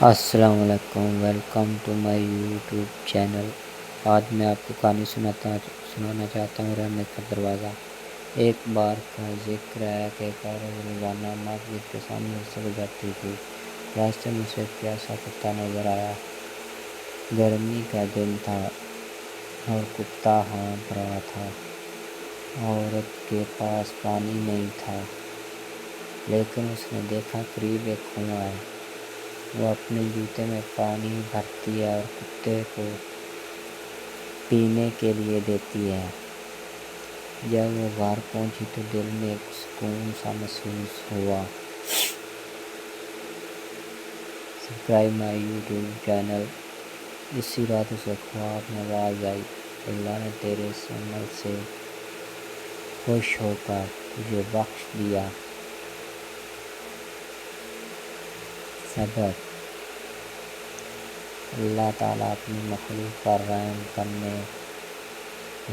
السلام علیکم، welcome to my YouTube channel. آج میں آپ کو کہانی سنانا چاہتا ہوں، رحمت کا دروازہ۔ ایک بار کا ذکر ہے کہ ایک عورت روزانہ مسجد کے سامنے سے گزرتی تھی۔ راستے میں اسے ایک پیاسا کتا نظر آیا۔ گرمی کا دن تھا اور کتا ہانپ رہا تھا۔ عورت کے پاس پانی نہیں تھا، لیکن اس نے دیکھا قریب ایک کنواں ہے۔ وہ اپنے جوتے میں پانی بھرتی ہے اور کتے کو پینے کے لیے دیتی ہے۔ جب وہ گھر پہنچی تو دل میں ایک سکون سا محسوس ہوا۔ سبسکرائب مائی یوٹیوب چینل۔ اسی رات اسے خواب میں آواز آئی، اللہ نے تیرے اس عمل سے خوش ہو کر تجھے بخش دیا۔ صبر۔ اللہ تعالیٰ اپنی مخلوق پر رحم کرنے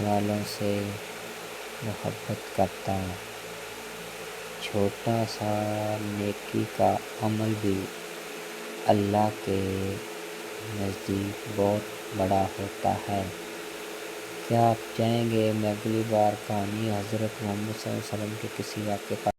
والوں سے محبت کرتا ہے۔ چھوٹا سا نیکی کا عمل بھی اللہ کے نزدیک بہت بڑا ہوتا ہے۔ کیا آپ چاہیں گے میں اگلی بار کہانی حضرت محمد صلی اللہ علیہ وسلم کے کسی واقعے پر